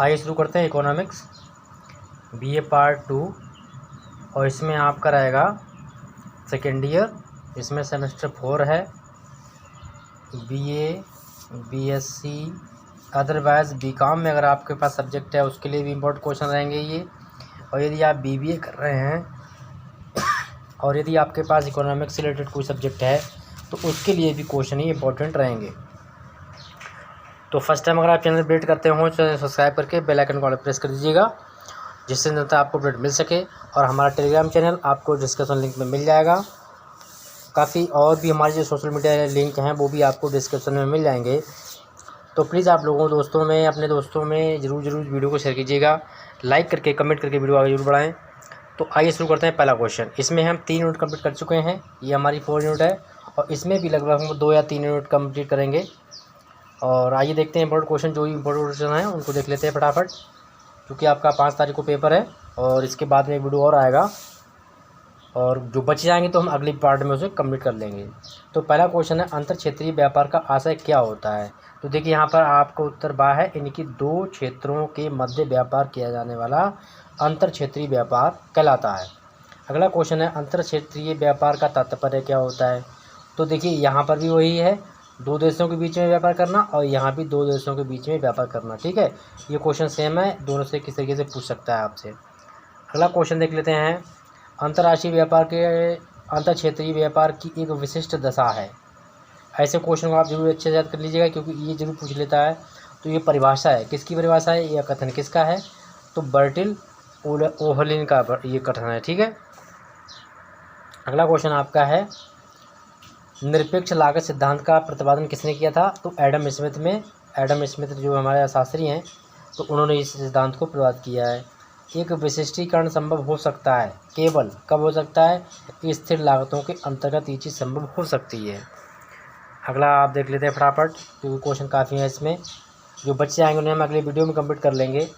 आइए शुरू करते हैं इकोनॉमिक्स बीए पार्ट 2 और इसमें आपका रहेगा सेकेंड ईयर। इसमें सेमेस्टर 4 है। बीए, बीएससी, अदरवाइज़ बीकॉम में अगर आपके पास सब्जेक्ट है उसके लिए भी इम्पोर्टेंट क्वेश्चन रहेंगे ये। और यदि आप बीबीए कर रहे हैं और यदि आपके पास इकोनॉमिक्स से रिलेटेड कोई सब्जेक्ट है तो उसके लिए भी क्वेश्चन ही इंपॉर्टेंट रहेंगे। तो फर्स्ट टाइम अगर आप चैनल अपडेट करते हो तो सब्सक्राइब करके बेल आइकन को प्रेस कर दीजिएगा, जिससे जनता आपको अपडेट मिल सके। और हमारा टेलीग्राम चैनल आपको डिस्क्रिप्शन लिंक में मिल जाएगा। काफ़ी और भी हमारे जो सोशल मीडिया लिंक हैं वो भी आपको डिस्क्रिप्शन में मिल जाएंगे। तो प्लीज़ आप लोगों दोस्तों में, अपने दोस्तों में ज़रूर वीडियो को शेयर कीजिएगा, लाइक करके कमेंट करके वीडियो आगे जरूर बढ़ाएँ। तो आइए शुरू करते हैं पहला क्वेश्चन। इसमें हम 3 यूनिट कंप्लीट कर चुके हैं, ये हमारी 4 यूनिट है और इसमें भी लगभग हम 2 या 3 यूनिट कंप्लीट करेंगे। और आइए देखते हैं इंपॉर्टेंट क्वेश्चन, जो भी इंपॉर्टेंट क्वेश्चन हैं उनको देख लेते हैं फटाफट, क्योंकि आपका 5 तारीख को पेपर है और इसके बाद में एक वीडियो और आएगा और जो बच जाएंगे तो हम अगली पार्ट में उसे कंप्लीट कर लेंगे। तो पहला क्वेश्चन है, अंतर क्षेत्रीय व्यापार का आशय क्या होता है। तो देखिए यहाँ पर आपको उत्तर बा है, इनकी 2 क्षेत्रों के मध्य व्यापार किया जाने वाला अंतर क्षेत्रीय व्यापार कहलाता है। अगला क्वेश्चन है, अंतर क्षेत्रीय व्यापार का तात्पर्य क्या होता है। तो देखिए यहाँ पर भी वही है, 2 देशों के बीच में व्यापार करना और यहाँ भी 2 देशों के बीच में व्यापार करना। ठीक है, ये क्वेश्चन सेम है, दोनों से किस तरीके से पूछ सकता है आपसे। अगला क्वेश्चन देख लेते हैं, अंतर्राष्ट्रीय व्यापार के अंतर क्षेत्रीय व्यापार की एक विशिष्ट दशा है। ऐसे क्वेश्चन को आप जरूर अच्छे से याद कर लीजिएगा, क्योंकि ये जरूर पूछ लेता है। तो ये परिभाषा है, किसकी परिभाषा है, यह कथन किसका है। तो बर्टिल ओहलिन का ये कथन है। ठीक है, अगला क्वेश्चन आपका है, निरपेक्ष लागत सिद्धांत का प्रतिपादन किसने किया था। तो एडम स्मिथ जो हमारे शास्त्री हैं, तो उन्होंने इस सिद्धांत को प्रतिपादित किया है। एक विशिष्टीकरण संभव हो सकता है, केवल कब हो सकता है, स्थिर लागतों के अंतर्गत ये चीज़ संभव हो सकती है। अगला आप देख लेते हैं फटाफट, क्योंकि क्वेश्चन काफ़ी है इसमें, जो बच्चे आएंगे उन्हें हम अगले वीडियो में कंप्लीट कर लेंगे।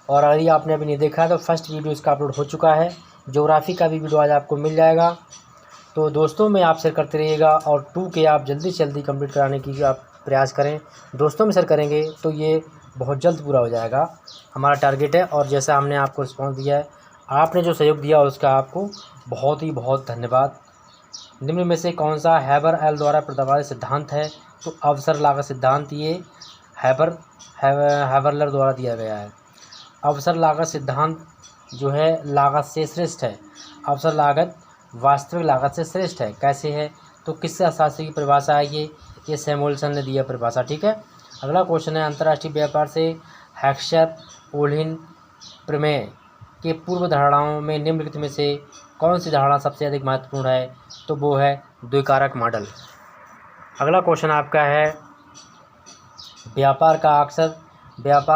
और अगर आपने अभी नहीं देखा है तो फर्स्ट वीडियो इसका अपलोड हो चुका है। ज्योग्राफी का भी वीडियो आज आपको मिल जाएगा। तो दोस्तों में आप शेयर करते रहिएगा और 2 के आप जल्दी से जल्दी कंप्लीट कराने की आप प्रयास करें। दोस्तों में शेयर करेंगे तो ये बहुत जल्द पूरा हो जाएगा, हमारा टारगेट है। और जैसा हमने आपको रिस्पॉन्स दिया है, आपने जो सहयोग दिया उसका आपको बहुत ही बहुत धन्यवाद। निम्न में से कौन सा हैबर-एल द्वारा प्रतिपादित सिद्धांत है। तो अवसर लागत सिद्धांत ये हैबरलर द्वारा दिया गया है। अवसर लागत सिद्धांत जो है लागत से श्रेष्ठ है। अवसर लागत वास्तविक लागत से श्रेष्ठ है। कैसे है, तो किस शास्त्री की परिभाषा है ये सैमुअल्सन ने दिया परिभाषा। ठीक है, अगला क्वेश्चन है, अंतर्राष्ट्रीय व्यापार से हेक्सचर-ओह्लिन प्रमेय के पूर्व धारणाओं में निम्नलिखित में से कौन सी धारणा सबसे अधिक महत्वपूर्ण है। तो वो है द्विकारक मॉडल। अगला क्वेश्चन आपका है, व्यापार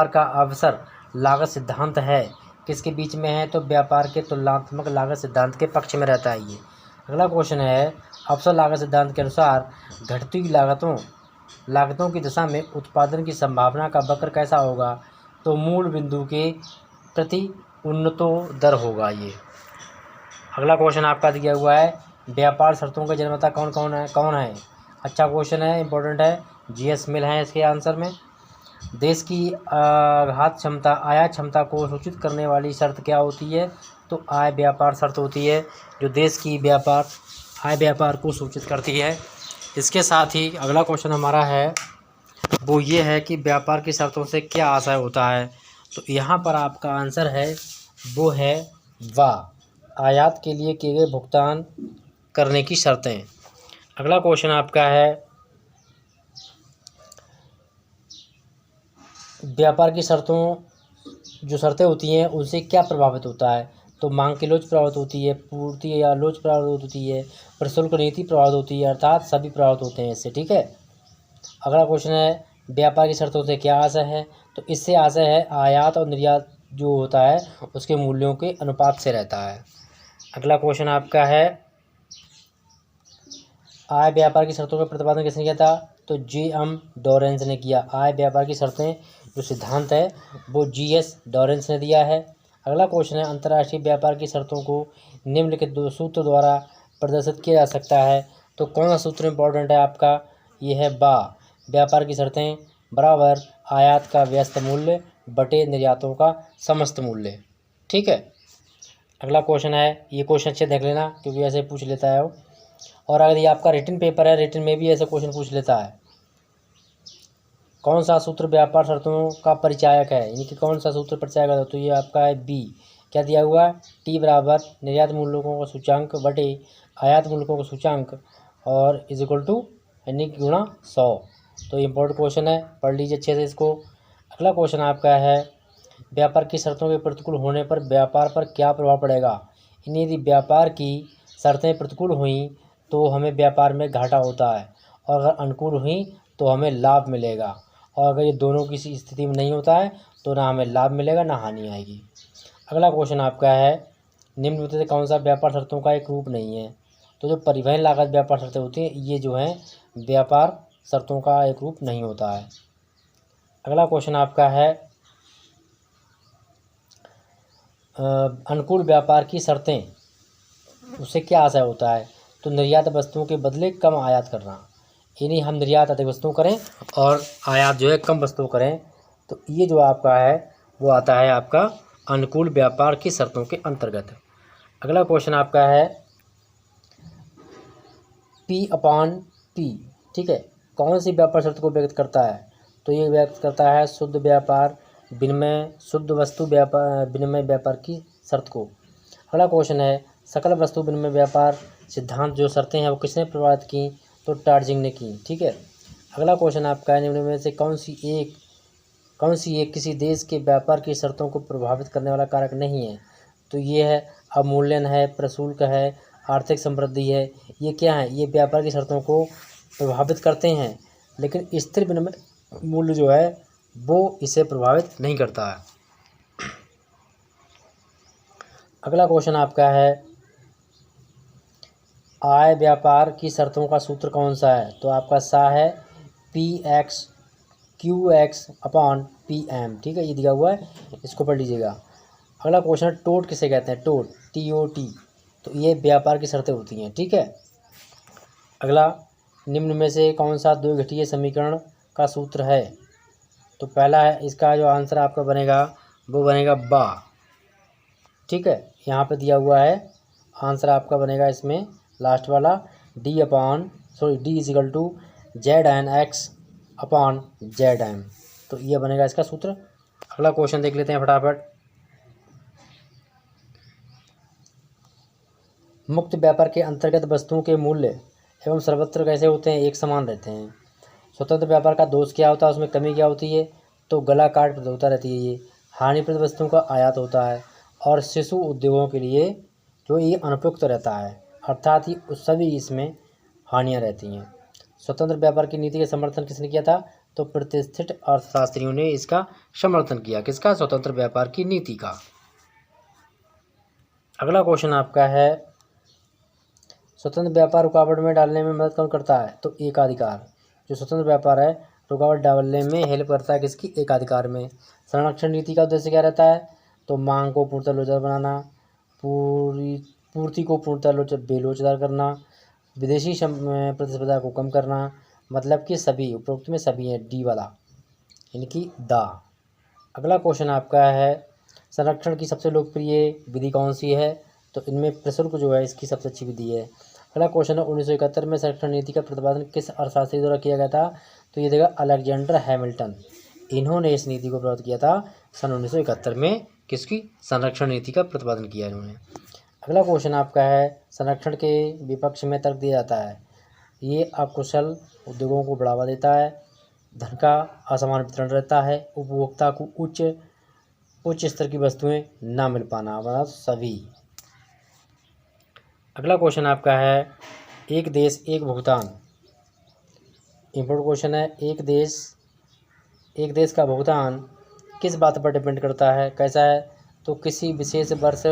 का अवसर लागत सिद्धांत है किसके बीच में है। तो व्यापार के तुलनात्मक लागत सिद्धांत के पक्ष में रहता है ये। अगला क्वेश्चन है, अवसर लागत सिद्धांत के अनुसार घटती हुई लागतों की दशा में उत्पादन की संभावना का वक्र कैसा होगा। तो मूल बिंदु के प्रति उन्नतो दर होगा ये। अगला क्वेश्चन आपका दिया हुआ है, व्यापार शर्तों के निर्माता कौन है। अच्छा क्वेश्चन है, इंपॉर्टेंट है, जीएस मिल है इसके आंसर में। देश की आयात क्षमता को सूचित करने वाली शर्त क्या होती है। तो आय व्यापार शर्त होती है, जो देश की आय व्यापार को सूचित करती है। इसके साथ ही अगला क्वेश्चन हमारा है वो ये है कि व्यापार की शर्तों से क्या आशय होता है। तो यहाँ पर आपका आंसर है वो है आयात के लिए किए गए भुगतान करने की शर्तें। अगला क्वेश्चन आपका है, व्यापार की जो शर्तें होती हैं उनसे क्या प्रभावित होता है। तो मांग की लोच प्रभावित होती है, पूर्ति या लोच प्रभावित होती है, प्रशुल्क नीति प्रभावित होती है, अर्थात सभी प्रभावित होते हैं इससे। ठीक है, अगला क्वेश्चन है, व्यापार की शर्तों से क्या आशय है। तो इससे आशय है आयात और निर्यात जो होता है उसके मूल्यों के अनुपात से रहता है। अगला क्वेश्चन आपका है, आय व्यापार की शर्तों का प्रतिपादन किसने किया था। तो जी.एम. डॉरेंस ने किया। आय व्यापार की शर्तें जो सिद्धांत है वो जी.एस. डॉरेंस ने दिया है। अगला क्वेश्चन है, अंतर्राष्ट्रीय व्यापार की शर्तों को निम्नलिखित 2 सूत्र द्वारा प्रदर्शित किया जा सकता है। तो कौन सा सूत्र इंपॉर्टेंट है आपका, ये है व्यापार की शर्तें बराबर आयात का व्यस्त मूल्य बटे निर्यातों का समस्त मूल्य। ठीक है। अगला क्वेश्चन है, ये क्वेश्चन अच्छे देख लेना क्योंकि ऐसे पूछ लेता है वो। और अगर ये आपका रिटन पेपर है, रिटन में भी ऐसे क्वेश्चन पूछ लेता है। कौन सा सूत्र व्यापार शर्तों का परिचायक है, यानी कि कौन सा सूत्र परिचायक है, तो ये आपका है बी। क्या दिया हुआ है, टी बराबर निर्यात मूल्यों का सूचांक बटे आयात मूल्यों का सूचांक और इज इक्वल टू यानी कि गुणा 100। तो इम्पोर्टेंट क्वेश्चन है, पढ़ लीजिए अच्छे से इसको। अगला क्वेश्चन आपका है, व्यापार की शर्तों के प्रतिकूल होने पर व्यापार पर क्या प्रभाव पड़ेगा। यानी यदि व्यापार की शर्तें प्रतिकूल हुई तो हमें व्यापार में घाटा होता है, और अगर अनुकूल हुई तो हमें लाभ मिलेगा। और अगर ये दोनों किसी स्थिति में नहीं होता है तो ना हमें लाभ मिलेगा ना हानि आएगी। अगला क्वेश्चन आपका है, निम्न में से कौन सा व्यापार शर्तों का एक रूप नहीं है। तो जो परिवहन लागत व्यापार शर्तें होती हैं, ये जो हैं व्यापार शर्तों का एक रूप नहीं होता है। अगला क्वेश्चन आपका है, अनुकूल व्यापार की शर्तें, उससे क्या आशय होता है। तो निर्यात वस्तुओं के बदले कम आयात करना, यानी हम निर्यात अधिक वस्तुओं करें और आयात जो है कम वस्तुओं करें। तो ये जो आपका है वो आता है आपका अनुकूल व्यापार की शर्तों के अंतर्गत। अगला क्वेश्चन आपका है, पी अपॉन पी, ठीक है, कौन सी व्यापार शर्त को व्यक्त करता है। तो ये व्यक्त करता है शुद्ध व्यापार विनिमय, शुद्ध वस्तु व्यापार विनिमय व्यापार की शर्त को। अगला क्वेश्चन है, सकल वस्तु विनिमय व्यापार सिद्धांत जो शर्तें हैं वो किसने प्रभावित की। तो टार्जिंग ने की। ठीक है। अगला क्वेश्चन आपका है, निम्न में से कौन सी एक किसी देश के व्यापार की शर्तों को प्रभावित करने वाला कारक नहीं है। तो ये है अवमूल्यन है, प्रशुल्क है, आर्थिक समृद्धि है। ये क्या है, ये व्यापार की शर्तों को प्रभावित करते हैं, लेकिन स्थिर विनिमय मूल्य जो है वो इसे प्रभावित नहीं करता है। अगला क्वेश्चन आपका है, आय व्यापार की शर्तों का सूत्र कौन सा है। तो आपका सा है PX अपॉन PM। ठीक है, ये दिया हुआ है, इसको पढ़ लीजिएगा। अगला क्वेश्चन है, टोट किसे कहते हैं। टोट TOT, तो ये व्यापार की शर्तें होती हैं। ठीक है। अगला, निम्न में से कौन सा द्विघटीय समीकरण का सूत्र है। तो पहला है, इसका जो आंसर आपका बनेगा वो बनेगा बा। ठीक है, यहाँ पे दिया हुआ है आंसर आपका बनेगा इसमें लास्ट वाला D is equal to ZNX upon ZM। तो ये बनेगा इसका सूत्र। अगला क्वेश्चन देख लेते हैं फटाफट। मुक्त व्यापार के अंतर्गत वस्तुओं के मूल्य एवं सर्वत्र कैसे होते हैं, एक समान रहते हैं। स्वतंत्र व्यापार का दोष क्या होता है, उसमें कमी क्या होती है। तो गला काट प्रतियोगिता रहती है, ये हानिप्रद वस्तुओं का आयात होता है, और शिशु उद्योगों के लिए जो ये अनुपयुक्त रहता है, अर्थात ही सभी इसमें हानियाँ रहती हैं। स्वतंत्र व्यापार की नीति का समर्थन किसने किया था। तो प्रतिष्ठित अर्थशास्त्रियों ने इसका समर्थन किया, किसका, स्वतंत्र व्यापार की नीति का। अगला क्वेश्चन आपका है, स्वतंत्र व्यापार रुकावट में डालने में मदद कौन करता है। तो एकाधिकार, जो स्वतंत्र व्यापार है रुकावट डालने में हेल्प करता है, किसकी, एकाधिकार में। संरक्षण नीति का उद्देश्य क्या रहता है। तो मांग को पूर्णतः लोचदार बनाना, पूर्ति को पूर्णतः बेलोचदार करना, विदेशी प्रतिस्पर्धा को कम करना। मतलब कि सभी उपरोक्त में सभी है, डी वाला, यानी कि दा। अगला क्वेश्चन आपका है, संरक्षण की सबसे लोकप्रिय विधि कौन सी है। तो इनमें प्रशुल्क जो है इसकी सबसे अच्छी विधि है। अगला क्वेश्चन है, 1971 में संरक्षण नीति का प्रतिपादन किस अर्थशास्त्री द्वारा किया गया था। तो ये देगा अलेक्जेंडर हैमिल्टन, इन्होंने इस नीति को प्रस्तुत किया था सन 1971 में। किसकी, संरक्षण नीति का प्रतिपादन किया इन्होंने। अगला क्वेश्चन आपका है, संरक्षण के विपक्ष में तर्क दिया जाता है, ये अकुशल उद्योगों को बढ़ावा देता है, धन का असमान वितरण रहता है, उपभोक्ता को उच्च स्तर की वस्तुएं ना मिल पाना, मतलब सभी। अगला क्वेश्चन आपका है, एक देश एक भुगतान, इम्पोर्टेंट क्वेश्चन है। एक देश का भुगतान किस बात पर डिपेंड करता है, कैसा है। तो किसी विशेष वर्ष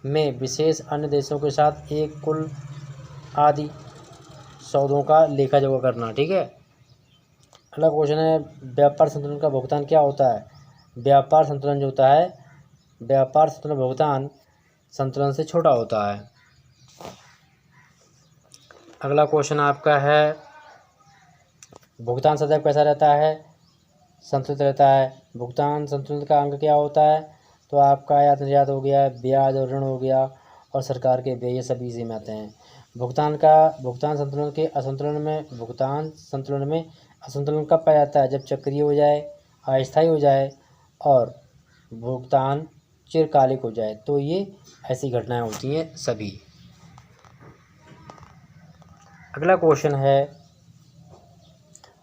में विशेष अन्य देशों के साथ एक कुल आदि सौदों का लेखा जोखा करना। ठीक है। अगला क्वेश्चन है, व्यापार संतुलन का भुगतान क्या होता है। व्यापार संतुलन जो होता है, व्यापार संतुलन भुगतान संतुलन से छोटा होता है। अगला क्वेश्चन आपका है, भुगतान सदैव कैसा रहता है, संतुलित रहता है। भुगतान संतुलन का अंग क्या होता है? तो आपका आयात निर्यात हो गया, ब्याज और ऋण हो गया, और सरकार के व्यय, ये सभी इसी में आते हैं। भुगतान संतुलन में असंतुलन कब पाया जाता है? जब चक्रीय हो जाए, अस्थायी हो जाए और भुगतान चिरकालिक हो जाए, तो ये ऐसी घटनाएं होती हैं सभी। अगला क्वेश्चन है,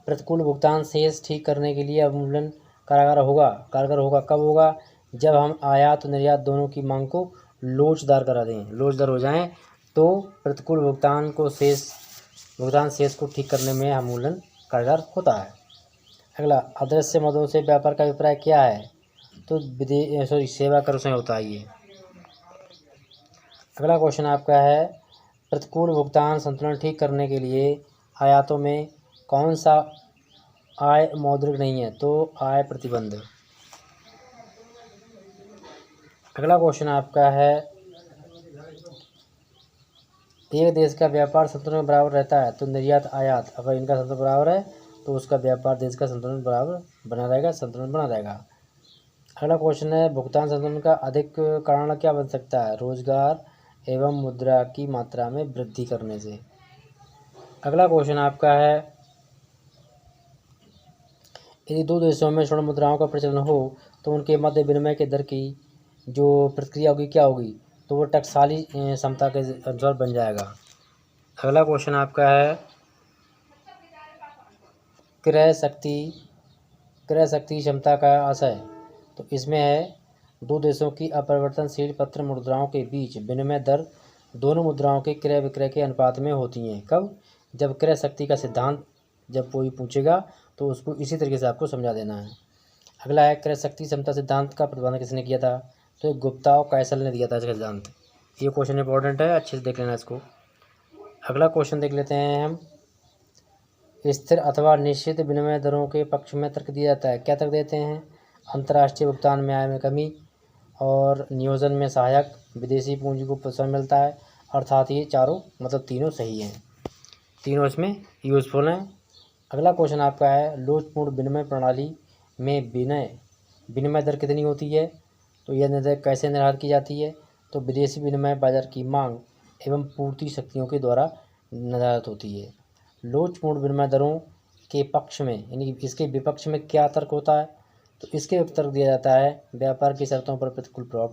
प्रतिकूल भुगतान शेष ठीक करने के लिए अवमूल्यन कारगर होगा। कब होगा? जब हम आयात और निर्यात दोनों की मांग को लोचदार करा दें, लोचदार हो जाएं, तो प्रतिकूल भुगतान शेष को ठीक करने में अवमूल्यन कारगर होता है। अगला, अदृश्य मदों से व्यापार का अभिप्राय क्या है? तो सेवा कर से होता है ये। अगला क्वेश्चन आपका है, प्रतिकूल भुगतान संतुलन ठीक करने के लिए आयातों में कौन सा आय मौद्रिक नहीं है? तो आय प्रतिबंध। अगला क्वेश्चन आपका है, एक देश का व्यापार संतुलन में बराबर रहता है, तो निर्यात आयात अगर इनका संतुलन बराबर है तो उसका व्यापार देश का संतुलन बराबर बना रहेगा, संतुलन बना रहेगा। अगला क्वेश्चन है, भुगतान संतुलन का अधिक कारण क्या बन सकता है? रोजगार एवं मुद्रा की मात्रा में वृद्धि करने से। अगला क्वेश्चन आपका है, यदि दो देशों में स्वर्ण मुद्राओं का प्रचलन हो तो उनके मध्य विनिमय के दर की जो प्रतिक्रिया होगी क्या होगी? तो वो टकसाली क्षमता के अनुसार बन जाएगा। अगला क्वेश्चन आपका है, क्रय शक्ति क्षमता का आशय। तो इसमें है, दो देशों की अपरिवर्तनशील पत्र मुद्राओं के बीच विनिमय दर दोनों मुद्राओं के क्रय विक्रय के अनुपात में होती हैं। कब? जब क्रय शक्ति का सिद्धांत जब कोई पूछेगा तो उसको इसी तरीके से आपको समझा देना है। अगला है, क्रय शक्ति क्षमता सिद्धांत का प्रतिपादन किसने किया था? तो गुप्ता और कैसल ने दिया था इसका सिद्धांत। ये क्वेश्चन इंपॉर्टेंट है, अच्छे से देख लेना इसको। अगला क्वेश्चन देख लेते हैं हम, स्थिर अथवा निश्चित विनिमय दरों के पक्ष में तर्क दिया जाता है। क्या तर्क देते हैं? अंतर्राष्ट्रीय भुगतान में आय में कमी और नियोजन में सहायक, विदेशी पूंजी को प्रोत्साहन मिलता है, अर्थात ये चारों मतलब तीनों सही हैं, तीनों इसमें यूजफुल हैं। अगला क्वेश्चन आपका है, लोचपूर्ण विनिमय प्रणाली में विनिमय दर कितनी होती है? तो यह निर्णय कैसे निर्धारित की जाती है? तो विदेशी विनिमय बाजार की मांग एवं पूर्ति शक्तियों के द्वारा निर्धारित होती है। लोचपूर्ण विनिमय दरों के पक्ष में यानी कि इसके विपक्ष में क्या तर्क होता है? तो इसके तर्क दिया जाता है, व्यापार की शर्तों पर प्रतिकूल प्रभाव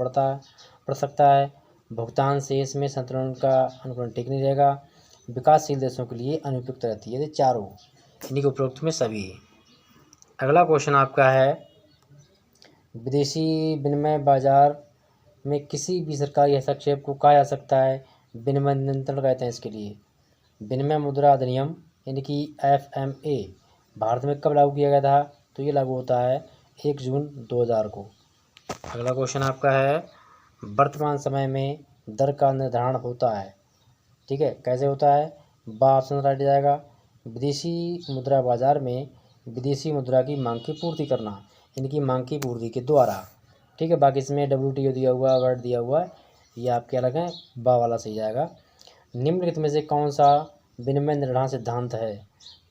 पड़ सकता है, भुगतान शेष में संतुलन का अनुकूलन ठीक नहीं रहेगा, विकासशील देशों के लिए अनुपयुक्त रहती है। ये चारों इन्हीं के उपरोक्त में सभी। अगला क्वेश्चन आपका है, विदेशी विनिमय बाजार में किसी भी सरकारी हस्तक्षेप को कहा जा सकता है विनिमय नियंत्रण कहते हैं इसके लिए। विनिमय मुद्रा अधिनियम यानी कि FMA भारत में कब लागू किया गया था? तो ये लागू होता है 1 जून 2000 को। अगला क्वेश्चन आपका है, वर्तमान समय में दर का निर्धारण होता है, ठीक है, कैसे होता है? ऑप्शन राइट जाएगा, विदेशी मुद्रा बाजार में विदेशी मुद्रा की मांग की पूर्ति करना, इनकी मांग की पूर्ति के द्वारा, ठीक है। बाकी इसमें WTO दिया हुआ, वर्ड दिया हुआ है, ये आपके अलग हैं, बा वाला सही जाएगा। निम्नलिखित में से कौन सा विनिमय निर्धारण सिद्धांत है?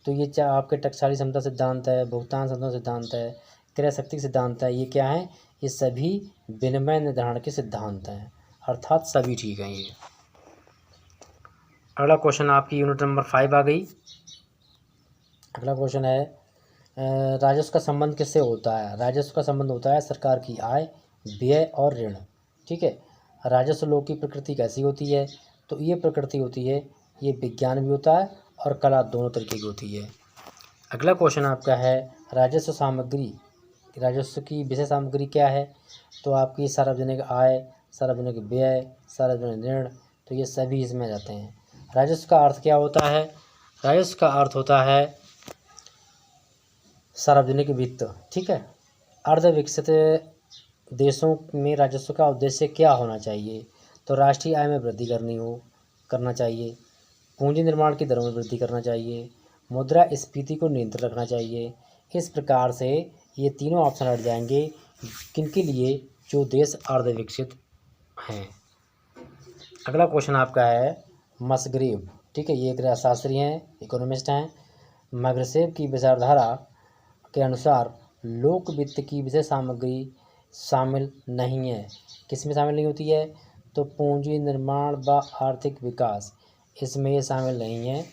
तो ये आपके टकसाली क्षमता सिद्धांत है, भुगतान संतुलन सिद्धांत है, क्रय शक्ति सिद्धांत है। ये क्या है? ये सभी विनिमय निर्धारण के सिद्धांत हैं, अर्थात सभी ठीक हैं ये। अगला क्वेश्चन आपकी यूनिट नंबर 5 आ गई। अगला क्वेश्चन है, राजस्व का संबंध किससे होता है? राजस्व का संबंध होता है सरकार की आय, व्यय और ऋण, ठीक है। राजस्व लोक की प्रकृति कैसी होती है? तो ये प्रकृति होती है, ये विज्ञान भी होता है और कला, दोनों तरीके की होती है। अगला क्वेश्चन आपका है, राजस्व की विषय सामग्री क्या है? तो आपकी सार्वजनिक आय, सार्वजनिक व्यय, सार्वजनिक ऋण, तो ये सभी इसमें आ जाते हैं। राजस्व का अर्थ क्या होता है? राजस्व का अर्थ होता है सार्वजनिक वित्त, ठीक है। अर्धविकसित देशों में राजस्व का उद्देश्य क्या होना चाहिए? तो राष्ट्रीय आय में वृद्धि करना चाहिए, पूंजी निर्माण की दरों में वृद्धि करना चाहिए, मुद्रास्फीति को नियंत्रित रखना चाहिए। इस प्रकार से ये तीनों ऑप्शन हट जाएंगे किनके लिए? जो देश अर्धविकसित हैं। अगला क्वेश्चन आपका है, मसग्रेव, ठीक है, ये एक अर्थशास्त्री हैं, इकोनॉमिस्ट हैं। मगरसेब की विचारधारा के अनुसार लोक वित्त की विषय सामग्री शामिल नहीं है। किसमें शामिल नहीं होती है? तो पूंजी निर्माण व आर्थिक विकास, इसमें ये शामिल नहीं है।